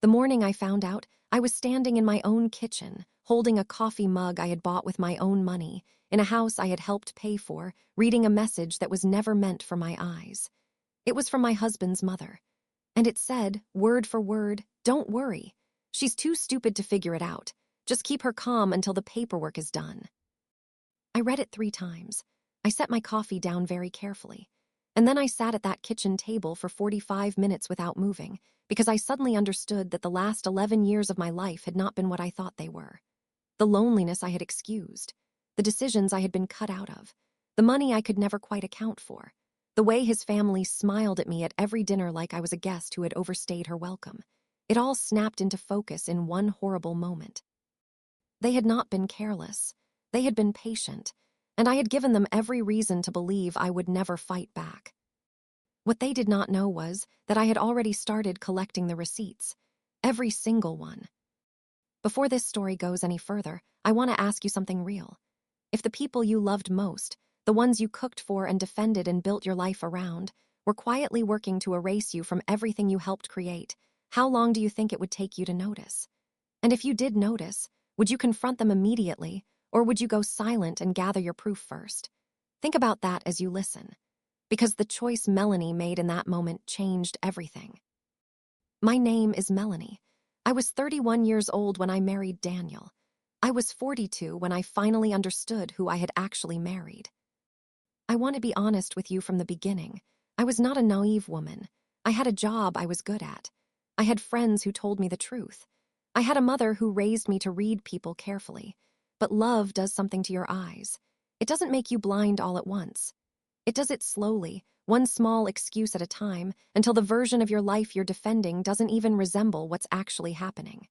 The morning I found out, I was standing in my own kitchen, holding a coffee mug I had bought with my own money, in a house I had helped pay for, reading a message that was never meant for my eyes. It was from my husband's mother. And it said, word for word, "Don't worry. She's too stupid to figure it out. Just keep her calm until the paperwork is done." I read it 3 times. I set my coffee down very carefully. And then I sat at that kitchen table for 45 minutes without moving, because I suddenly understood that the last 11 years of my life had not been what I thought they were. The loneliness I had excused, the decisions I had been cut out of, the money I could never quite account for, the way his family smiled at me at every dinner like I was a guest who had overstayed her welcome. It all snapped into focus in one horrible moment. They had not been careless. They had been patient, and I had given them every reason to believe I would never fight back. What they did not know was that I had already started collecting the receipts, every single one. Before this story goes any further, I want to ask you something real. If the people you loved most, the ones you cooked for and defended and built your life around, were quietly working to erase you from everything you helped create, how long do you think it would take you to notice? And if you did notice, would you confront them immediately, or would you go silent and gather your proof first? Think about that as you listen, because the choice Melanie made in that moment changed everything. My name is Melanie. I was 31 years old when I married Daniel. I was 42 when I finally understood who I had actually married. I want to be honest with you from the beginning. I was not a naive woman. I had a job I was good at. I had friends who told me the truth. I had a mother who raised me to read people carefully. But love does something to your eyes. It doesn't make you blind all at once. It does it slowly, one small excuse at a time, until the version of your life you're defending doesn't even resemble what's actually happening.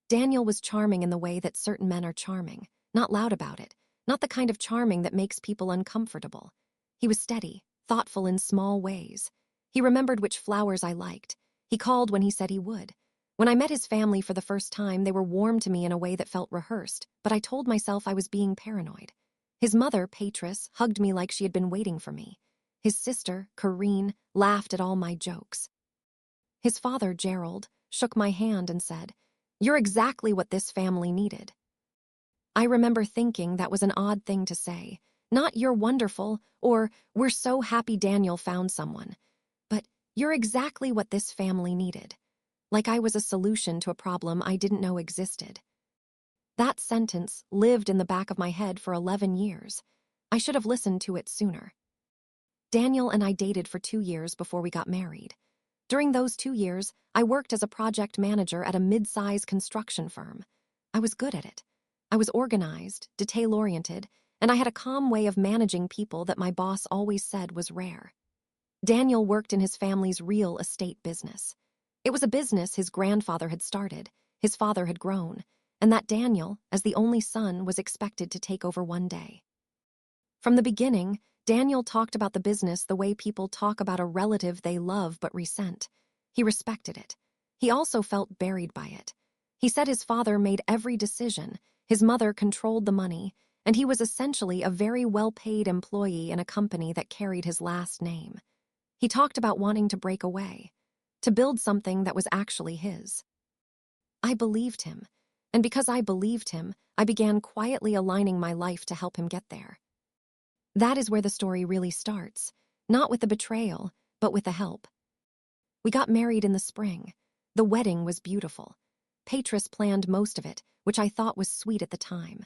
Daniel was charming in the way that certain men are charming, not loud about it, not the kind of charming that makes people uncomfortable. He was steady, thoughtful in small ways. He remembered which flowers I liked. He called when he said he would. When I met his family for the first time, they were warm to me in a way that felt rehearsed, but I told myself I was being paranoid. His mother, Patris, hugged me like she had been waiting for me. His sister, Corinne, laughed at all my jokes. His father, Gerald, shook my hand and said, "You're exactly what this family needed." I remember thinking that was an odd thing to say. Not "you're wonderful" or "we're so happy Daniel found someone," but "you're exactly what this family needed." Like I was a solution to a problem I didn't know existed. That sentence lived in the back of my head for 11 years. I should have listened to it sooner. Daniel and I dated for 2 years before we got married. During those 2 years, I worked as a project manager at a mid-size construction firm. I was good at it. I was organized, detail-oriented, and I had a calm way of managing people that my boss always said was rare. Daniel worked in his family's real estate business. It was a business his grandfather had started, his father had grown, and that Daniel, as the only son, was expected to take over one day. From the beginning, Daniel talked about the business the way people talk about a relative they love but resent. He respected it. He also felt buried by it. He said his father made every decision, his mother controlled the money, and he was essentially a very well-paid employee in a company that carried his last name. He talked about wanting to break away, to build something that was actually his. I believed him, and because I believed him, I began quietly aligning my life to help him get there. That is where the story really starts, not with the betrayal, but with the help. We got married in the spring. The wedding was beautiful. Patris planned most of it, which I thought was sweet at the time.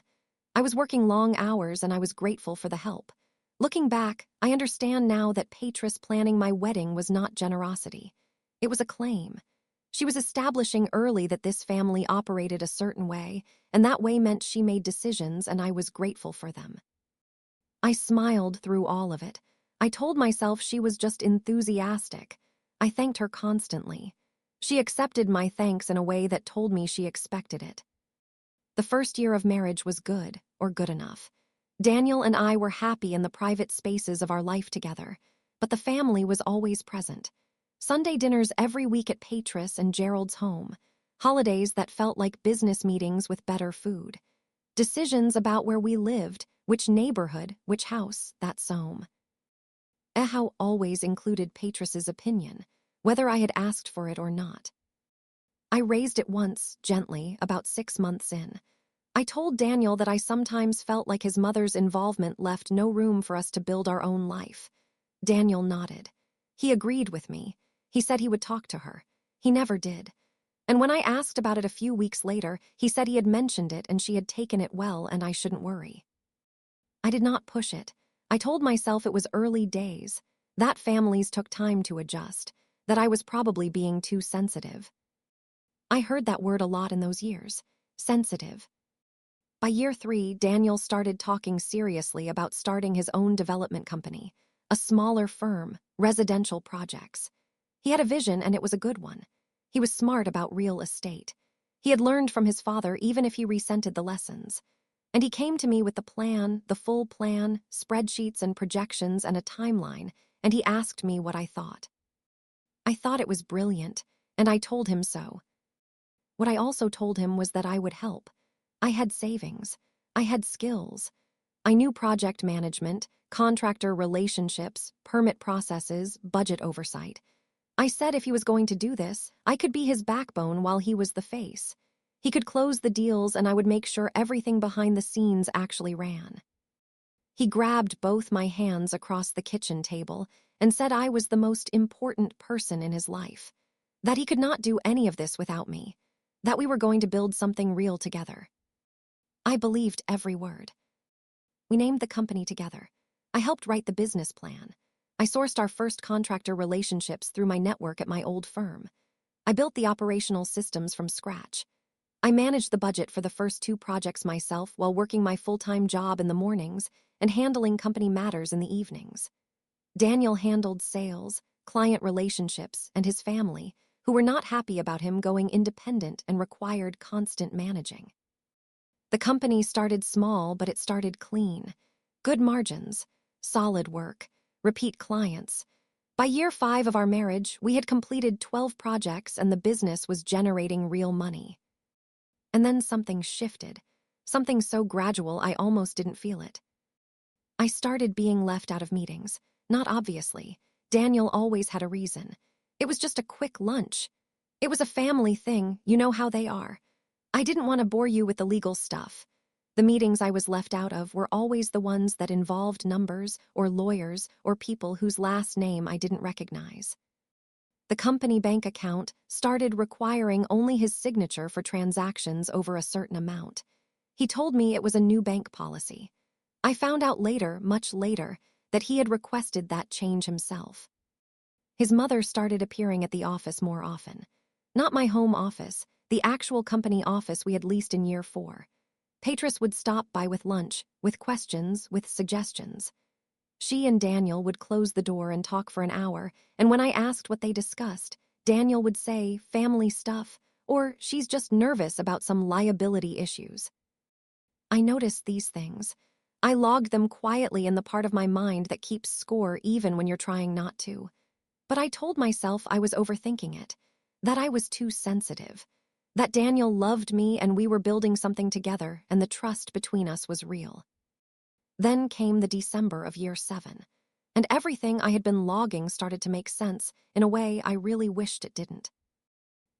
I was working long hours and I was grateful for the help. Looking back, I understand now that Patris planning my wedding was not generosity. It was a claim. She was establishing early that this family operated a certain way, and that way meant she made decisions and I was grateful for them. I smiled through all of it. I told myself she was just enthusiastic. I thanked her constantly. She accepted my thanks in a way that told me she expected it. The first year of marriage was good, or good enough. Daniel and I were happy in the private spaces of our life together, but the family was always present. Sunday dinners every week at Patris and Gerald's home. Holidays that felt like business meetings with better food. Decisions about where we lived, which neighborhood, which house, that's home. Ehau always included Patris's opinion, whether I had asked for it or not. I raised it once, gently, about 6 months in. I told Daniel that I sometimes felt like his mother's involvement left no room for us to build our own life. Daniel nodded. He agreed with me. He said he would talk to her. He never did. And when I asked about it a few weeks later, he said he had mentioned it and she had taken it well and I shouldn't worry. I did not push it. I told myself it was early days, that families took time to adjust, that I was probably being too sensitive. I heard that word a lot in those years. Sensitive. By year 3, Daniel started talking seriously about starting his own development company, a smaller firm, residential projects. He had a vision and it was a good one. He was smart about real estate. He had learned from his father even if he resented the lessons. And he came to me with the plan, the full plan, spreadsheets and projections and a timeline, and he asked me what I thought. I thought it was brilliant, and I told him so. What I also told him was that I would help. I had savings. I had skills. I knew project management, contractor relationships, permit processes, budget oversight. I said if he was going to do this, I could be his backbone while he was the face. He could close the deals and I would make sure everything behind the scenes actually ran. He grabbed both my hands across the kitchen table and said I was the most important person in his life, that he could not do any of this without me, that we were going to build something real together. I believed every word. We named the company together. I helped write the business plan. I sourced our first contractor relationships through my network at my old firm. I built the operational systems from scratch. I managed the budget for the first 2 projects myself while working my full-time job in the mornings and handling company matters in the evenings. Daniel handled sales, client relationships, and his family, who were not happy about him going independent and required constant managing. The company started small, but it started clean. Good margins, solid work, repeat clients. By year 5 of our marriage, we had completed 12 projects and the business was generating real money. And then something shifted, something so gradual I almost didn't feel it. I started being left out of meetings, not obviously. Daniel always had a reason. It was just a quick lunch. It was a family thing, you know how they are. I didn't want to bore you with the legal stuff. The meetings I was left out of were always the ones that involved numbers or lawyers or people whose last name I didn't recognize. The company bank account started requiring only his signature for transactions over a certain amount. He told me it was a new bank policy. I found out later, much later, that he had requested that change himself. His mother started appearing at the office more often. Not my home office, the actual company office we had leased in year 4. Patris would stop by with lunch, with questions, with suggestions. She and Daniel would close the door and talk for an hour, and when I asked what they discussed, Daniel would say, family stuff, or she's just nervous about some liability issues. I noticed these things. I logged them quietly in the part of my mind that keeps score even when you're trying not to. But I told myself I was overthinking it, that I was too sensitive, that Daniel loved me and we were building something together and the trust between us was real. Then came the December of year 7, and everything I had been logging started to make sense in a way I really wished it didn't.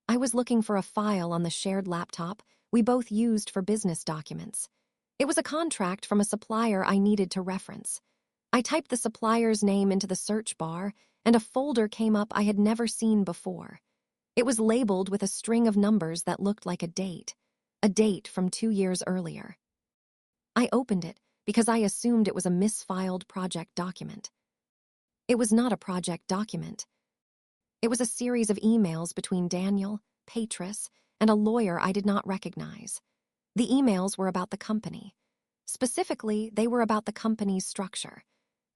I was looking for a file on the shared laptop we both used for business documents. It was a contract from a supplier I needed to reference. I typed the supplier's name into the search bar, and a folder came up I had never seen before. It was labeled with a string of numbers that looked like a date from 2 years earlier. I opened it because I assumed it was a misfiled project document. It was not a project document. It was a series of emails between Daniel, Patris, and a lawyer I did not recognize. The emails were about the company. Specifically, they were about the company's structure.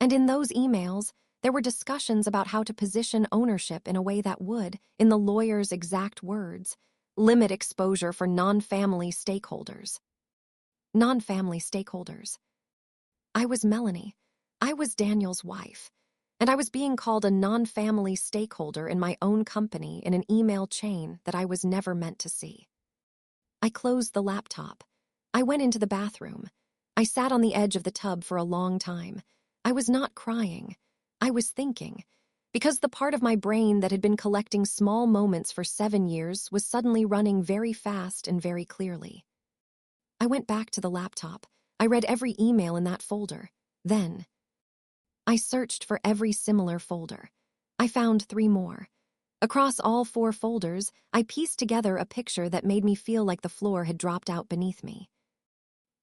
And in those emails, there were discussions about how to position ownership in a way that would, in the lawyer's exact words, limit exposure for non-family stakeholders. Non-family stakeholders. I was Melanie. I was Daniel's wife. And I was being called a non-family stakeholder in my own company in an email chain that I was never meant to see. I closed the laptop. I went into the bathroom. I sat on the edge of the tub for a long time. I was not crying. I was thinking. because the part of my brain that had been collecting small moments for 7 years was suddenly running very fast and very clearly. I went back to the laptop. I read every email in that folder. Then, I searched for every similar folder. I found 3 more. Across all 4 folders, I pieced together a picture that made me feel like the floor had dropped out beneath me.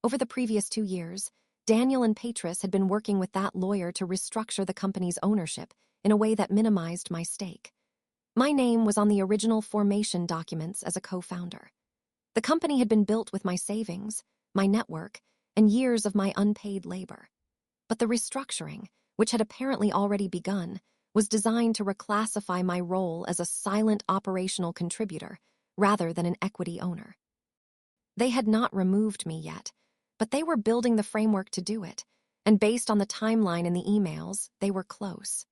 Over the previous 2 years, Daniel and Patris had been working with that lawyer to restructure the company's ownership in a way that minimized my stake. My name was on the original formation documents as a co-founder. The company had been built with my savings, my network, and years of my unpaid labor. But the restructuring, which had apparently already begun, was designed to reclassify my role as a silent operational contributor rather than an equity owner. They had not removed me yet, but they were building the framework to do it, and based on the timeline in the emails, they were close.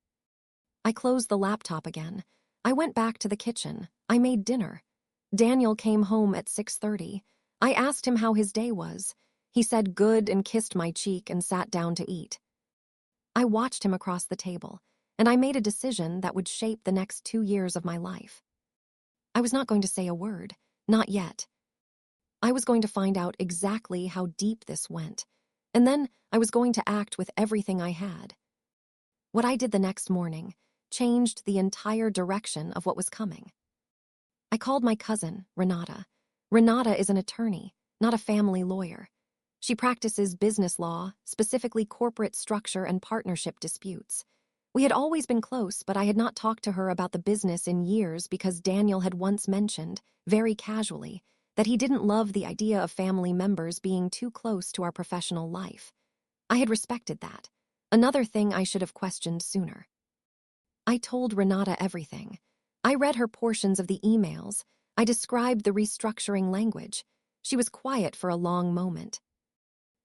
I closed the laptop again. I went back to the kitchen. I made dinner. Daniel came home at 6:30. I asked him how his day was. He said good and kissed my cheek and sat down to eat. I watched him across the table, and I made a decision that would shape the next 2 years of my life. I was not going to say a word, not yet. I was going to find out exactly how deep this went, and then I was going to act with everything I had. What I did the next morning changed the entire direction of what was coming. I called my cousin, Renata. Renata is an attorney, not a family lawyer. She practices business law, specifically corporate structure and partnership disputes. We had always been close, but I had not talked to her about the business in years because Daniel had once mentioned, very casually, that he didn't love the idea of family members being too close to our professional life. I had respected that. Another thing I should have questioned sooner. I told Renata everything. I read her portions of the emails. I described the restructuring language. She was quiet for a long moment.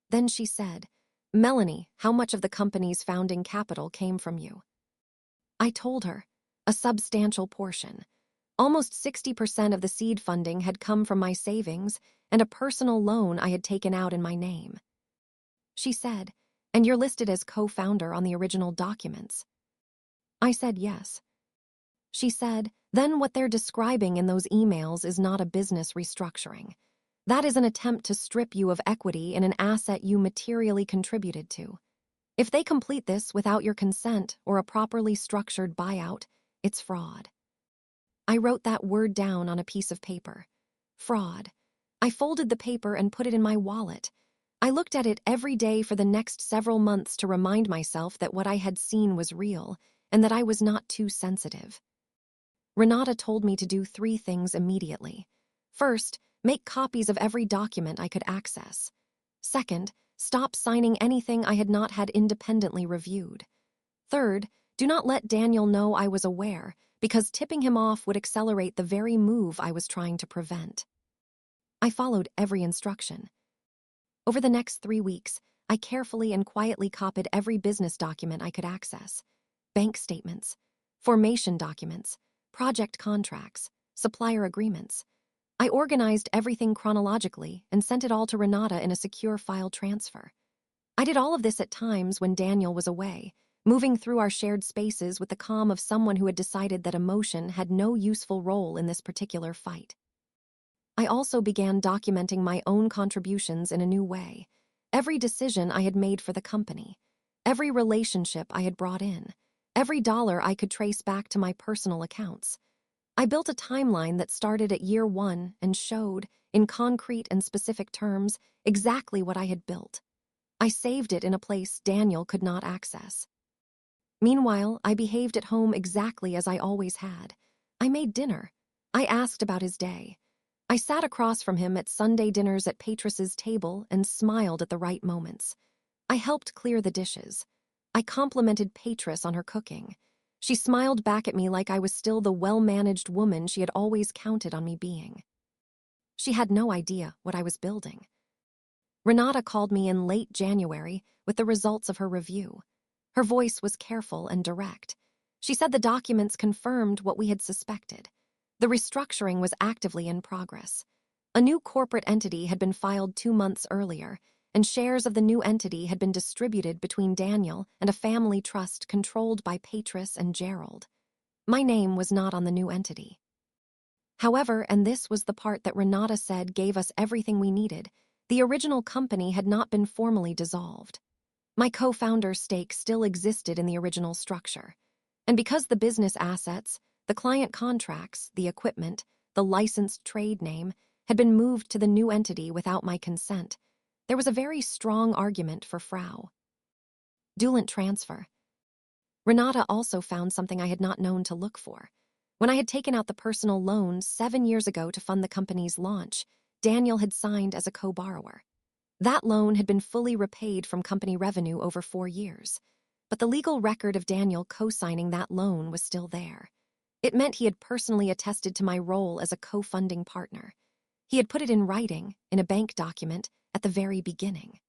Then she said, "Melanie, how much of the company's founding capital came from you?" I told her, a substantial portion. Almost 60% of the seed funding had come from my savings and a personal loan I had taken out in my name. She said, "And you're listed as co-founder on the original documents." I said yes. She said, "Then what they're describing in those emails is not a business restructuring. That is an attempt to strip you of equity in an asset you materially contributed to. If they complete this without your consent or a properly structured buyout, it's fraud." I wrote that word down on a piece of paper. Fraud. I folded the paper and put it in my wallet. I looked at it every day for the next several months to remind myself that what I had seen was real and that I was not too sensitive. Renata told me to do 3 things immediately. First, make copies of every document I could access. Second, stop signing anything I had not had independently reviewed. Third, do not let Daniel know I was aware, because tipping him off would accelerate the very move I was trying to prevent. I followed every instruction. Over the next 3 weeks, I carefully and quietly copied every business document I could access. Bank statements, formation documents, project contracts, supplier agreements. I organized everything chronologically and sent it all to Renata in a secure file transfer. I did all of this at times when Daniel was away, moving through our shared spaces with the calm of someone who had decided that emotion had no useful role in this particular fight. I also began documenting my own contributions in a new way. Every decision I had made for the company, every relationship I had brought in, every dollar I could trace back to my personal accounts. I built a timeline that started at year 1 and showed, in concrete and specific terms, exactly what I had built. I saved it in a place Daniel could not access. Meanwhile, I behaved at home exactly as I always had. I made dinner. I asked about his day. I sat across from him at Sunday dinners at Patris's table and smiled at the right moments. I helped clear the dishes. I complimented Patris on her cooking. She smiled back at me like I was still the well-managed woman she had always counted on me being. She had no idea what I was building. Renata called me in late January with the results of her review. Her voice was careful and direct. She said the documents confirmed what we had suspected. The restructuring was actively in progress. A new corporate entity had been filed 2 months earlier, and shares of the new entity had been distributed between Daniel and a family trust controlled by Patrice and Gerald. My name was not on the new entity. However, and this was the part that Renata said gave us everything we needed, the original company had not been formally dissolved. My co-founder's stake still existed in the original structure. And because the business assets, the client contracts, the equipment, the licensed trade name, had been moved to the new entity without my consent, there was a very strong argument for Frau. Dulant transfer. Renata also found something I had not known to look for. When I had taken out the personal loan 7 years ago to fund the company's launch, Daniel had signed as a co-borrower. That loan had been fully repaid from company revenue over 4 years, but the legal record of Daniel co-signing that loan was still there. It meant he had personally attested to my role as a co-funding partner. He had put it in writing, in a bank document, at the very beginning.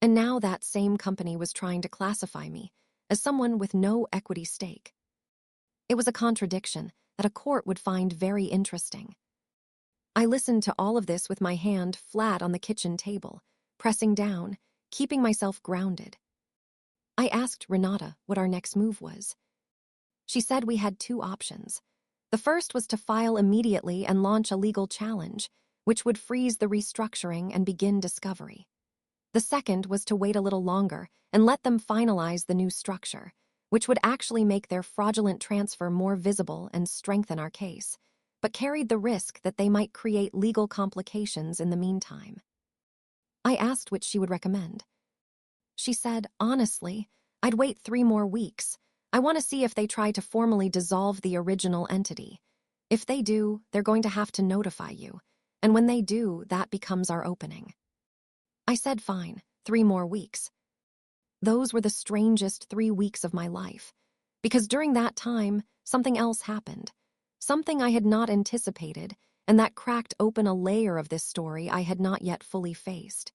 And now that same company was trying to classify me as someone with no equity stake. It was a contradiction that a court would find very interesting. I listened to all of this with my hand flat on the kitchen table, pressing down, keeping myself grounded. I asked Renata what our next move was. She said we had 2 options. The first was to file immediately and launch a legal challenge, which would freeze the restructuring and begin discovery. The second was to wait a little longer and let them finalize the new structure, which would actually make their fraudulent transfer more visible and strengthen our case, but carried the risk that they might create legal complications in the meantime. I asked which she would recommend. She said, honestly, I'd wait 3 more weeks. I want to see if they try to formally dissolve the original entity. If they do, they're going to have to notify you, and when they do, that becomes our opening. I said fine, 3 more weeks. Those were the strangest 3 weeks of my life, because during that time, something else happened, something I had not anticipated, and that cracked open a layer of this story I had not yet fully faced.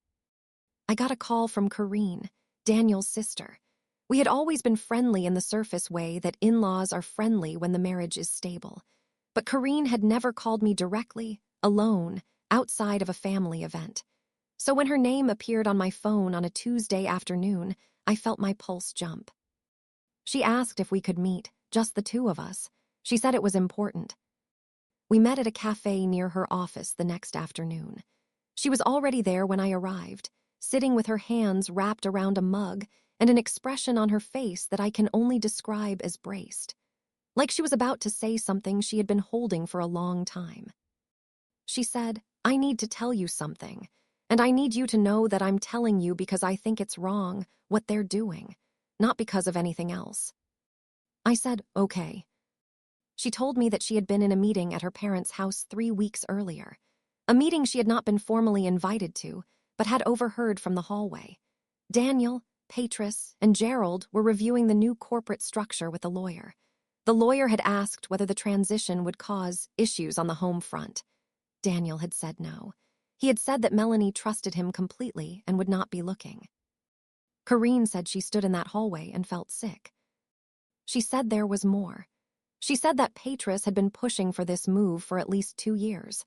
I got a call from Corinne, Daniel's sister. We had always been friendly in the surface way that in-laws are friendly when the marriage is stable, but Corinne had never called me directly, alone, outside of a family event. So when her name appeared on my phone on a Tuesday afternoon, I felt my pulse jump. She asked if we could meet, just the 2 of us. She said it was important. We met at a cafe near her office the next afternoon. She was already there when I arrived, sitting with her hands wrapped around a mug and an expression on her face that I can only describe as braced. Like she was about to say something she had been holding for a long time. She said, I need to tell you something. And I need you to know that I'm telling you because I think it's wrong, what they're doing, not because of anything else. I said, okay. She told me that she had been in a meeting at her parents' house 3 weeks earlier, a meeting she had not been formally invited to, but had overheard from the hallway. Daniel, Patrice, and Gerald were reviewing the new corporate structure with the lawyer. The lawyer had asked whether the transition would cause issues on the home front. Daniel had said no. He had said that Melanie trusted him completely and would not be looking. Corinne said she stood in that hallway and felt sick. She said there was more. She said that Patrice had been pushing for this move for at least 2 years,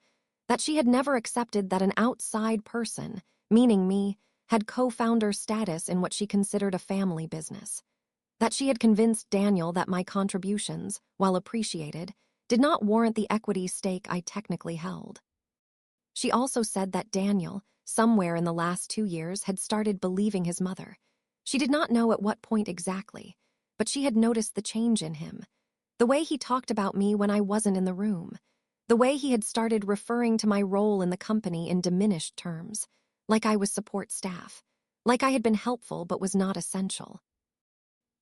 that she had never accepted that an outside person, meaning me, had co-founder status in what she considered a family business, that she had convinced Daniel that my contributions, while appreciated, did not warrant the equity stake I technically held. She also said that Daniel, somewhere in the last 2 years, had started believing his mother. She did not know at what point exactly, but she had noticed the change in him. The way he talked about me when I wasn't in the room. The way he had started referring to my role in the company in diminished terms, like I was support staff, like I had been helpful but was not essential.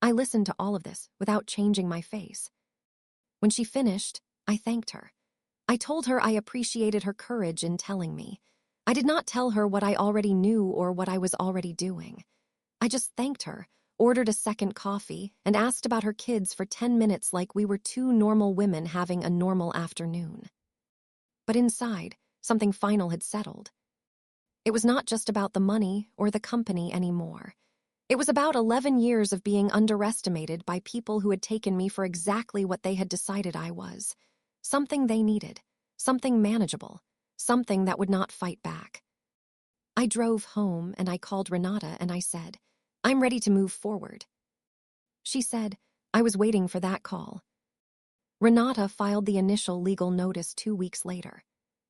I listened to all of this without changing my face. When she finished, I thanked her. I told her I appreciated her courage in telling me. I did not tell her what I already knew or what I was already doing. I just thanked her, ordered a second coffee, and asked about her kids for 10 minutes like we were 2 normal women having a normal afternoon. But inside, something final had settled. It was not just about the money or the company anymore. It was about 11 years of being underestimated by people who had taken me for exactly what they had decided I was. Something they needed, something manageable, something that would not fight back. I drove home and I called Renata and I said, "I'm ready to move forward." She said, "I was waiting for that call." Renata filed the initial legal notice 2 weeks later.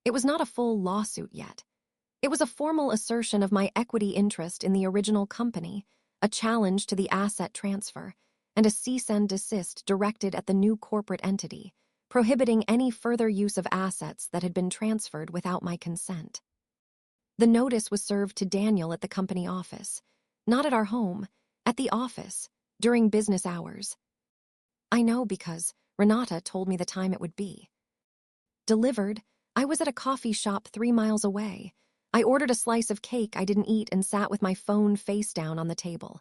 It was not a full lawsuit yet. It was a formal assertion of my equity interest in the original company, a challenge to the asset transfer, and a cease and desist directed at the new corporate entity, prohibiting any further use of assets that had been transferred without my consent. The notice was served to Daniel at the company office, not at our home, at the office, during business hours. I know because Renata told me the time it would be. Delivered, I was at a coffee shop 3 miles away. I ordered a slice of cake I didn't eat and sat with my phone face down on the table.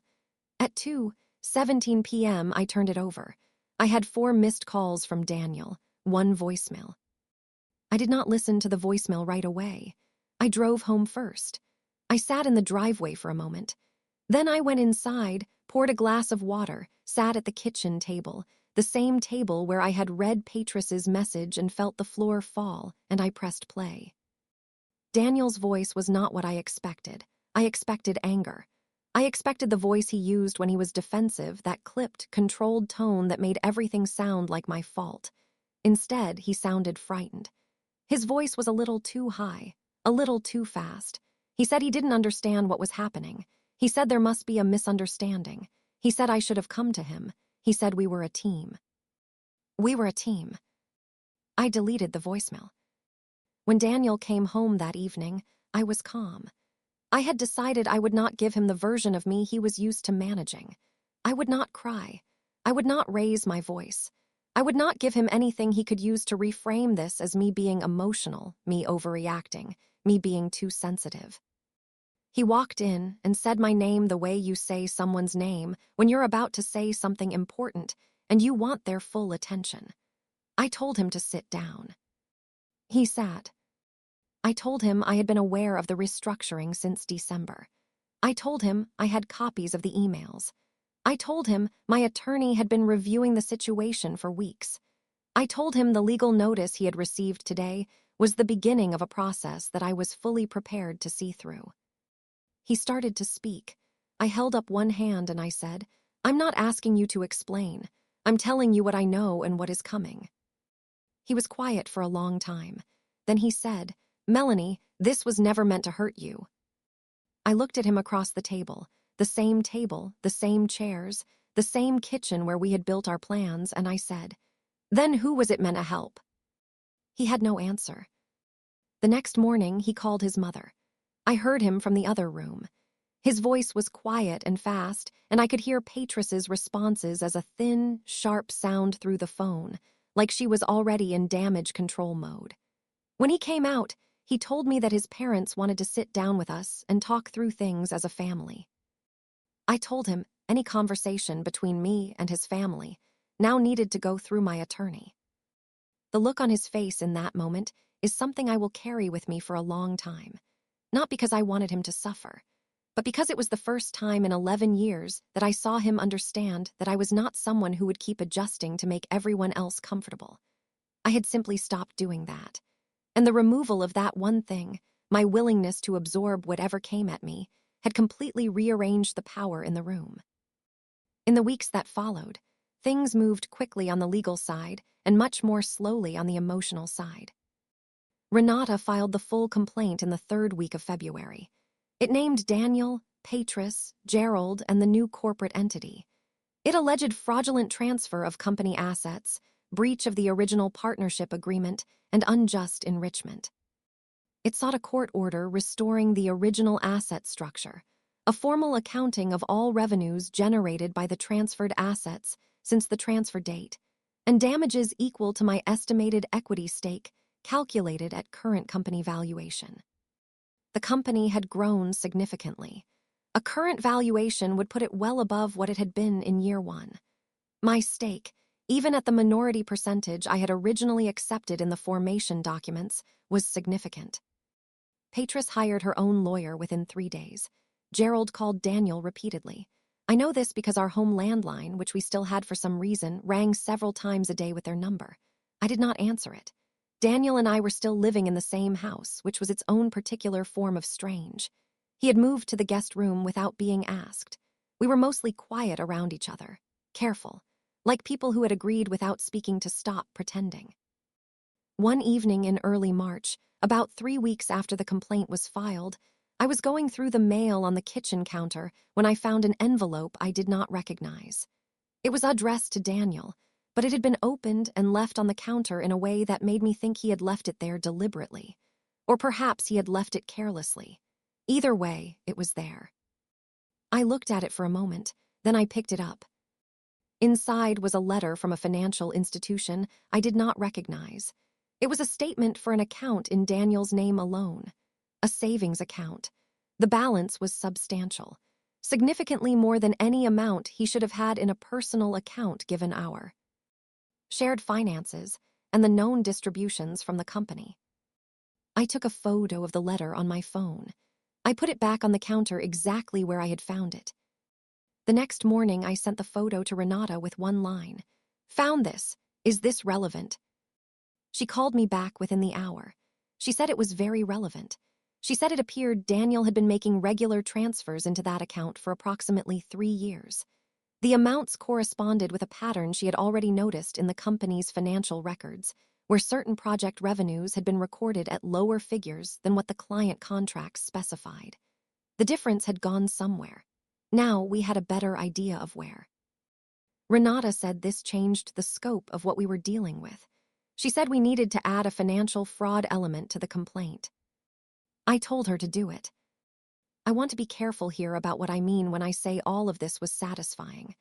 At 2:17 p.m., I turned it over. I had 4 missed calls from Daniel, 1 voicemail. I did not listen to the voicemail right away. I drove home first. I sat in the driveway for a moment. Then I went inside, poured a glass of water, sat at the kitchen table, the same table where I had read Patriss's message and felt the floor fall, and I pressed play. Daniel's voice was not what I expected. I expected anger. I expected the voice he used when he was defensive, that clipped, controlled tone that made everything sound like my fault. Instead, he sounded frightened. His voice was a little too high, a little too fast. He said he didn't understand what was happening. He said there must be a misunderstanding. He said I should have come to him. He said we were a team. We were a team. I deleted the voicemail. When Daniel came home that evening, I was calm. I had decided I would not give him the version of me he was used to managing. I would not cry. I would not raise my voice. I would not give him anything he could use to reframe this as me being emotional, me overreacting, me being too sensitive. He walked in and said my name the way you say someone's name when you're about to say something important and you want their full attention. I told him to sit down. He sat. I told him I had been aware of the restructuring since December. I told him I had copies of the emails. I told him my attorney had been reviewing the situation for weeks. I told him the legal notice he had received today was the beginning of a process that I was fully prepared to see through. He started to speak. I held up one hand and I said, "I'm not asking you to explain. I'm telling you what I know and what is coming." He was quiet for a long time. Then he said, "Melanie, this was never meant to hurt you." I looked at him across the table, the same chairs, the same kitchen where we had built our plans, and I said, "Then who was it meant to help?" He had no answer. The next morning, he called his mother. I heard him from the other room. His voice was quiet and fast, and I could hear Patriss's responses as a thin, sharp sound through the phone, like she was already in damage control mode. When he came out, he told me that his parents wanted to sit down with us and talk through things as a family. I told him any conversation between me and his family now needed to go through my attorney. The look on his face in that moment is something I will carry with me for a long time, not because I wanted him to suffer, but because it was the first time in 11 years that I saw him understand that I was not someone who would keep adjusting to make everyone else comfortable. I had simply stopped doing that. And the removal of that one thing, my willingness to absorb whatever came at me, had completely rearranged the power in the room. In the weeks that followed, things moved quickly on the legal side and much more slowly on the emotional side. Renata filed the full complaint in the 3rd week of February. It named Daniel, Patrice, Gerald, and the new corporate entity. It alleged fraudulent transfer of company assets, breach of the original partnership agreement, and unjust enrichment. It sought a court order restoring the original asset structure, a formal accounting of all revenues generated by the transferred assets since the transfer date, and damages equal to my estimated equity stake calculated at current company valuation. The company had grown significantly. A current valuation would put it well above what it had been in year 1. My stake, even at the minority percentage I had originally accepted in the formation documents, was significant. Patrice hired her own lawyer within 3 days. Gerald called Daniel repeatedly. I know this because our home landline, which we still had for some reason, rang several times a day with their number. I did not answer it. Daniel and I were still living in the same house, which was its own particular form of strange. He had moved to the guest room without being asked. We were mostly quiet around each other, careful, like people who had agreed without speaking to stop pretending. One evening in early March, about 3 weeks after the complaint was filed, I was going through the mail on the kitchen counter when I found an envelope I did not recognize. It was addressed to Daniel, but it had been opened and left on the counter in a way that made me think he had left it there deliberately. Or perhaps he had left it carelessly. Either way, it was there. I looked at it for a moment, then I picked it up. Inside was a letter from a financial institution I did not recognize. It was a statement for an account in Daniel's name alone, a savings account. The balance was substantial, significantly more than any amount he should have had in a personal account given our shared finances and the known distributions from the company. I took a photo of the letter on my phone. I put it back on the counter exactly where I had found it. The next morning, I sent the photo to Renata with one line. "Found this. Is this relevant?" She called me back within the hour. She said it was very relevant. She said it appeared Daniel had been making regular transfers into that account for approximately 3 years. The amounts corresponded with a pattern she had already noticed in the company's financial records, where certain project revenues had been recorded at lower figures than what the client contracts specified. The difference had gone somewhere. Now we had a better idea of where. Renata said this changed the scope of what we were dealing with. She said we needed to add a financial fraud element to the complaint. I told her to do it. I want to be careful here about what I mean when I say all of this was satisfying.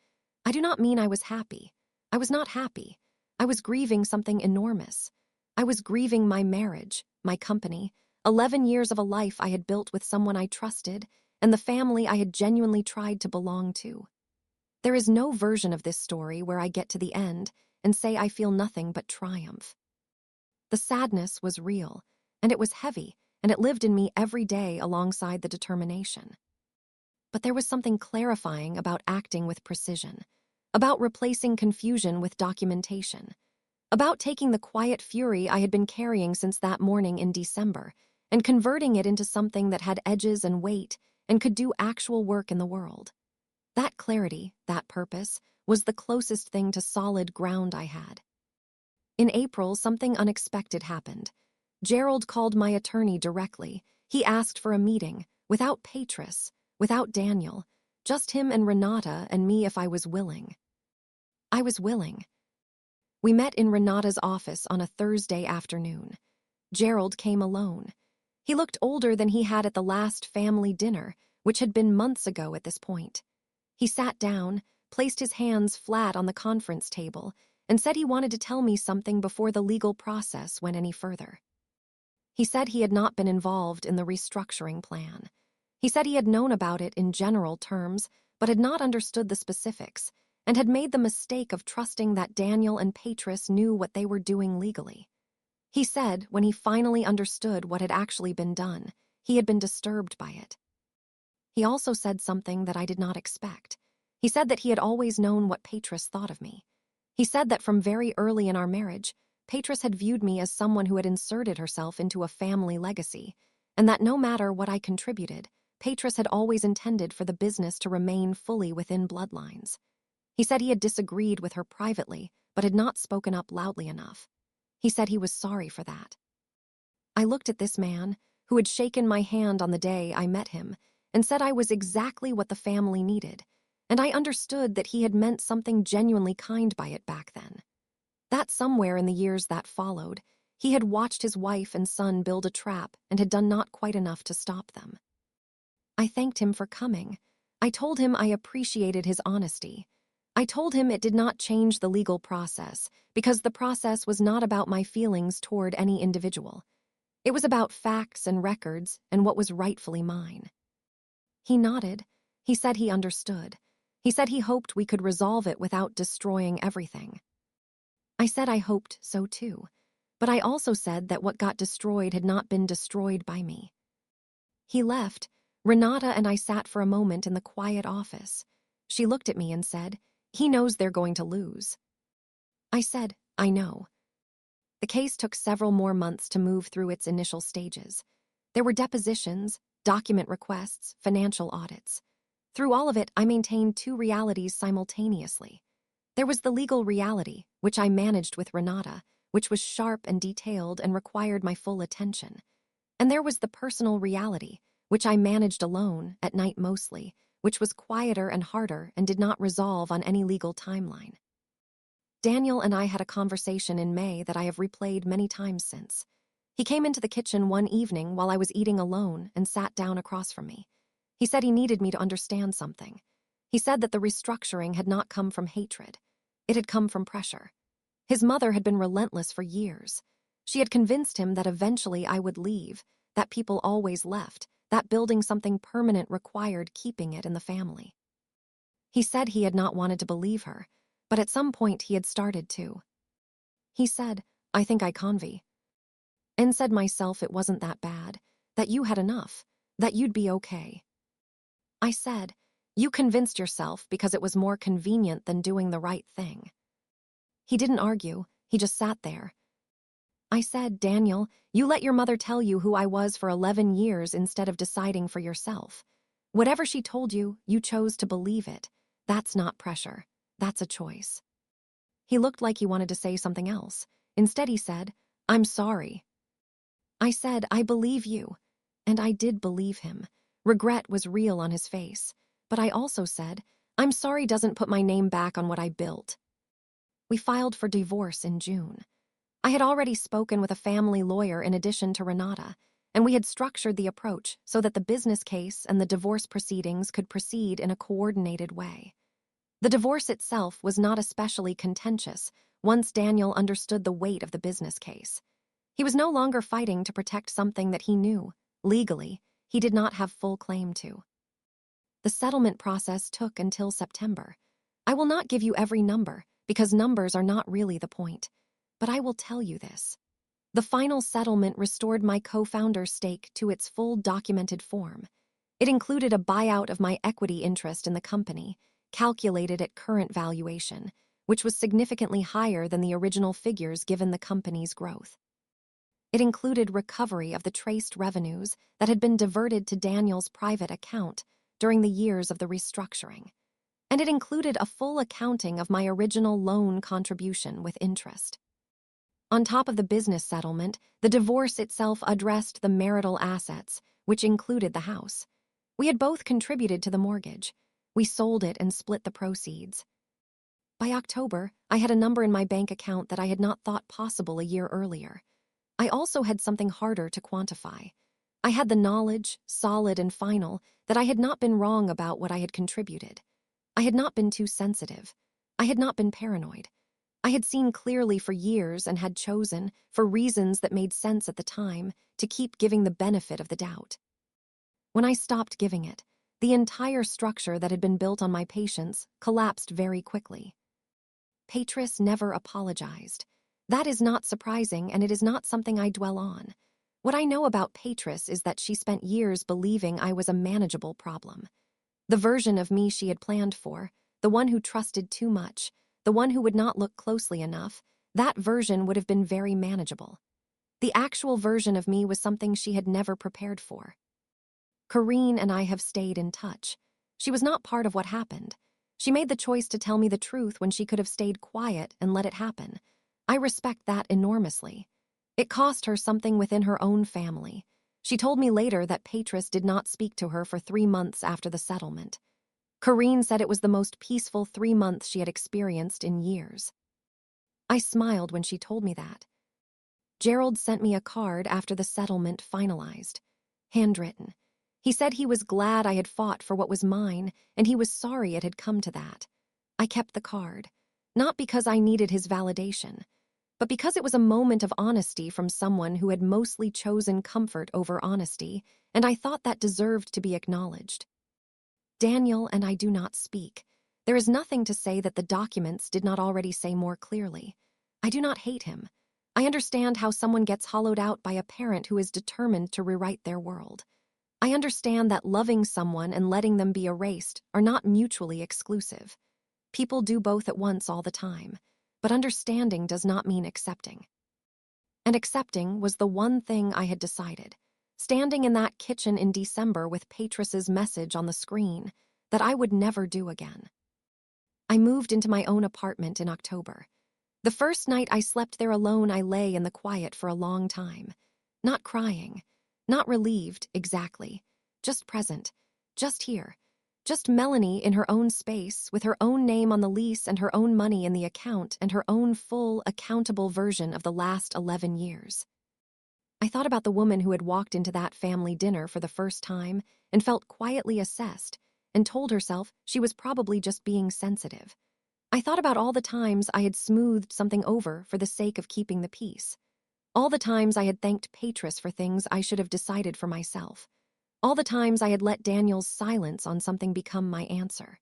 I do not mean I was happy. I was not happy. I was grieving something enormous. I was grieving my marriage, my company, 11 years of a life I had built with someone I trusted, and the family I had genuinely tried to belong to. There is no version of this story where I get to the end and say I feel nothing but triumph. The sadness was real, and it was heavy, and it lived in me every day alongside the determination. But there was something clarifying about acting with precision, about replacing confusion with documentation, about taking the quiet fury I had been carrying since that morning in December and converting it into something that had edges and weight and could do actual work in the world. That clarity, that purpose, was the closest thing to solid ground I had. In April, something unexpected happened. Gerald called my attorney directly. He asked for a meeting, without Petrus, without Daniel, just him and Renata and me if I was willing. I was willing. We met in Renata's office on a Thursday afternoon. Gerald came alone. He looked older than he had at the last family dinner, which had been months ago at this point. He sat down, placed his hands flat on the conference table, and said he wanted to tell me something before the legal process went any further. He said he had not been involved in the restructuring plan. He said he had known about it in general terms, but had not understood the specifics, and had made the mistake of trusting that Daniel and Petrus knew what they were doing legally. He said, when he finally understood what had actually been done, he had been disturbed by it. He also said something that I did not expect. He said that he had always known what Petrus thought of me. He said that from very early in our marriage, Petrus had viewed me as someone who had inserted herself into a family legacy, and that no matter what I contributed, Petrus had always intended for the business to remain fully within bloodlines. He said he had disagreed with her privately, but had not spoken up loudly enough. He said he was sorry for that. I looked at this man, who had shaken my hand on the day I met him, and said I was exactly what the family needed, and I understood that he had meant something genuinely kind by it back then. That somewhere in the years that followed, he had watched his wife and son build a trap and had done not quite enough to stop them. I thanked him for coming. I told him I appreciated his honesty. I told him it did not change the legal process, because the process was not about my feelings toward any individual. It was about facts and records and what was rightfully mine. He nodded. He said he understood. He said he hoped we could resolve it without destroying everything. I said I hoped so too, but I also said that what got destroyed had not been destroyed by me. He left. Renata and I sat for a moment in the quiet office. She looked at me and said, "He knows they're going to lose." I said, "I know." The case took several more months to move through its initial stages. There were depositions, document requests, financial audits. Through all of it, I maintained two realities simultaneously. There was the legal reality, which I managed with Renata, which was sharp and detailed and required my full attention. And there was the personal reality, which I managed alone, at night mostly, which was quieter and harder and did not resolve on any legal timeline. Daniel and I had a conversation in May that I have replayed many times since. He came into the kitchen one evening while I was eating alone and sat down across from me. He said he needed me to understand something. He said that the restructuring had not come from hatred. It had come from pressure. His mother had been relentless for years. She had convinced him that eventually I would leave, that people always left, that building something permanent required keeping it in the family. He said he had not wanted to believe her, but at some point he had started to. He said, "I think I convy," and said myself it wasn't that bad, that you had enough, that you'd be okay. I said, "You convinced yourself because it was more convenient than doing the right thing." He didn't argue, he just sat there. I said, "Daniel, you let your mother tell you who I was for 11 years instead of deciding for yourself. Whatever she told you, you chose to believe it. That's not pressure. That's a choice." He looked like he wanted to say something else. Instead he said, "I'm sorry." I said, "I believe you." And I did believe him. Regret was real on his face. But I also said, "I'm sorry doesn't put my name back on what I built." We filed for divorce in June. I had already spoken with a family lawyer in addition to Renata, and we had structured the approach so that the business case and the divorce proceedings could proceed in a coordinated way. The divorce itself was not especially contentious once Daniel understood the weight of the business case. He was no longer fighting to protect something that he knew, legally, he did not have full claim to. The settlement process took until September. I will not give you every number, because numbers are not really the point. But I will tell you this. The final settlement restored my co-founder's stake to its full documented form. It included a buyout of my equity interest in the company, calculated at current valuation, which was significantly higher than the original figures given the company's growth. It included recovery of the traced revenues that had been diverted to Daniel's private account during the years of the restructuring. And it included a full accounting of my original loan contribution with interest. On top of the business settlement, the divorce itself addressed the marital assets, which included the house. We had both contributed to the mortgage. We sold it and split the proceeds. By October, I had a number in my bank account that I had not thought possible a year earlier. I also had something harder to quantify. I had the knowledge, solid and final, that I had not been wrong about what I had contributed. I had not been too sensitive. I had not been paranoid. I had seen clearly for years and had chosen, for reasons that made sense at the time, to keep giving the benefit of the doubt. When I stopped giving it, the entire structure that had been built on my patience collapsed very quickly. Patris never apologized. That is not surprising, and it is not something I dwell on. What I know about Patris is that she spent years believing I was a manageable problem. The version of me she had planned for, the one who trusted too much, the one who would not look closely enough, that version would have been very manageable. The actual version of me was something she had never prepared for. Corrine and I have stayed in touch. She was not part of what happened. She made the choice to tell me the truth when she could have stayed quiet and let it happen. I respect that enormously. It cost her something within her own family. She told me later that Patris did not speak to her for 3 months after the settlement. Corrine said it was the most peaceful 3 months she had experienced in years. I smiled when she told me that. Gerald sent me a card after the settlement finalized. Handwritten. He said he was glad I had fought for what was mine, and he was sorry it had come to that. I kept the card, not because I needed his validation, but because it was a moment of honesty from someone who had mostly chosen comfort over honesty, and I thought that deserved to be acknowledged. Daniel and I do not speak. There is nothing to say that the documents did not already say more clearly. I do not hate him. I understand how someone gets hollowed out by a parent who is determined to rewrite their world. I understand that loving someone and letting them be erased are not mutually exclusive. People do both at once all the time, but understanding does not mean accepting. And accepting was the one thing I had decided. standing in that kitchen in December with Patris's message on the screen that I would never do again. I moved into my own apartment in October. The first night I slept there alone, I lay in the quiet for a long time. Not crying, not relieved, exactly. Just present, just here. Just Melanie in her own space, with her own name on the lease and her own money in the account and her own full, accountable version of the last 11 years. I thought about the woman who had walked into that family dinner for the first time and felt quietly assessed and told herself she was probably just being sensitive. I thought about all the times I had smoothed something over for the sake of keeping the peace. All the times I had thanked Patris for things I should have decided for myself. All the times I had let Daniel's silence on something become my answer.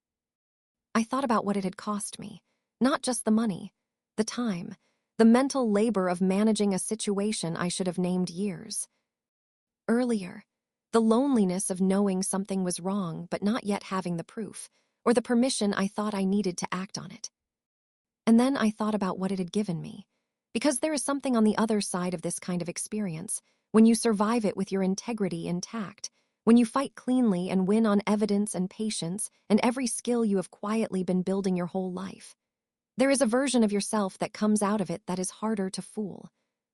I thought about what it had cost me, not just the money, the time, the mental labor of managing a situation I should have named years. Earlier, the loneliness of knowing something was wrong but not yet having the proof, or the permission I thought I needed to act on it. And then I thought about what it had given me, because there is something on the other side of this kind of experience, when you survive it with your integrity intact, when you fight cleanly and win on evidence and patience and every skill you have quietly been building your whole life. There is a version of yourself that comes out of it that is harder to fool.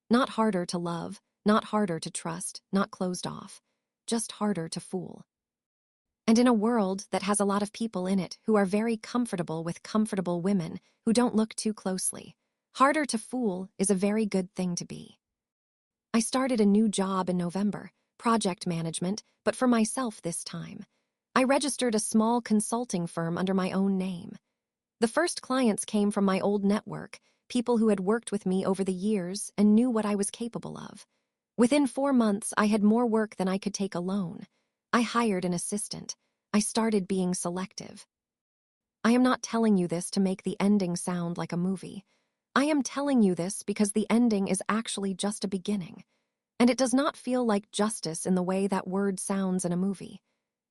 Not harder to love, not harder to trust, not closed off, just harder to fool. And in a world that has a lot of people in it who are very comfortable with comfortable women who don't look too closely, harder to fool is a very good thing to be. I started a new job in November, project management, but for myself this time. I registered a small consulting firm under my own name. The first clients came from my old network, people who had worked with me over the years and knew what I was capable of. Within 4 months, I had more work than I could take alone. I hired an assistant. I started being selective. I am not telling you this to make the ending sound like a movie. I am telling you this because the ending is actually just a beginning. And it does not feel like justice in the way that word sounds in a movie.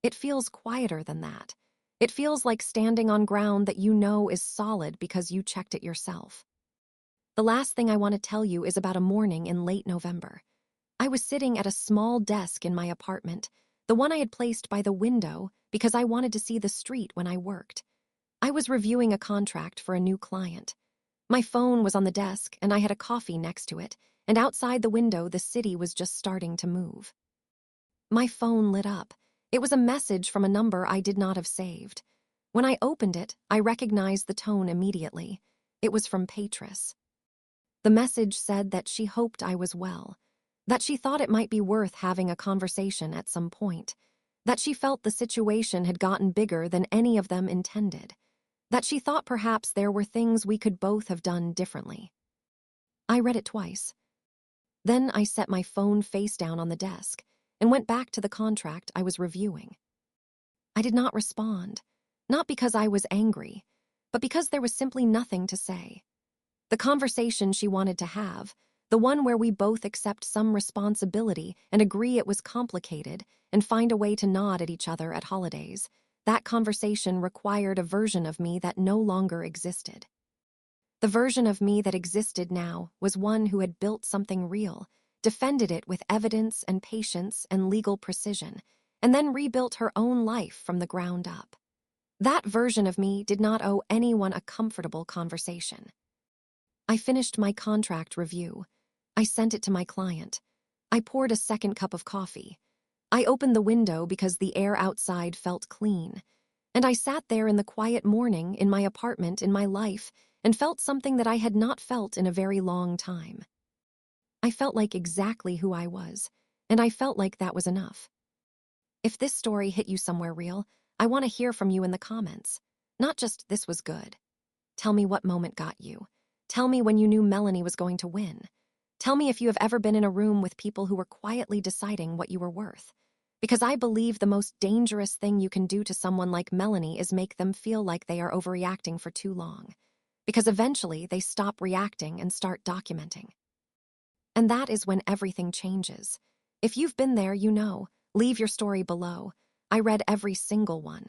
It feels quieter than that. It feels like standing on ground that you know is solid because you checked it yourself. The last thing I want to tell you is about a morning in late November. I was sitting at a small desk in my apartment, the one I had placed by the window because I wanted to see the street when I worked. I was reviewing a contract for a new client. My phone was on the desk and I had a coffee next to it, and outside the window the city was just starting to move. My phone lit up. It was a message from a number I did not have saved. When I opened it, I recognized the tone immediately. It was from Patris. The message said that she hoped I was well, that she thought it might be worth having a conversation at some point, that she felt the situation had gotten bigger than any of them intended, that she thought perhaps there were things we could both have done differently. I read it twice. Then I set my phone face down on the desk and went back to the contract I was reviewing. I did not respond, not because I was angry, but because there was simply nothing to say. The conversation she wanted to have, the one where we both accept some responsibility and agree it was complicated and find a way to nod at each other at holidays, that conversation required a version of me that no longer existed. The version of me that existed now was one who had built something real, defended it with evidence and patience and legal precision, and then rebuilt her own life from the ground up. That version of me did not owe anyone a comfortable conversation. I finished my contract review. I sent it to my client. I poured a second cup of coffee. I opened the window because the air outside felt clean. And I sat there in the quiet morning in my apartment in my life and felt something that I had not felt in a very long time. I felt like exactly who I was, and I felt like that was enough. If this story hit you somewhere real, I want to hear from you in the comments. Not just this was good. Tell me what moment got you. Tell me when you knew Melanie was going to win. Tell me if you have ever been in a room with people who were quietly deciding what you were worth. Because I believe the most dangerous thing you can do to someone like Melanie is make them feel like they are overreacting for too long. Because eventually they stop reacting and start documenting. And that is when everything changes. If you've been there, you know. Leave your story below. I read every single one.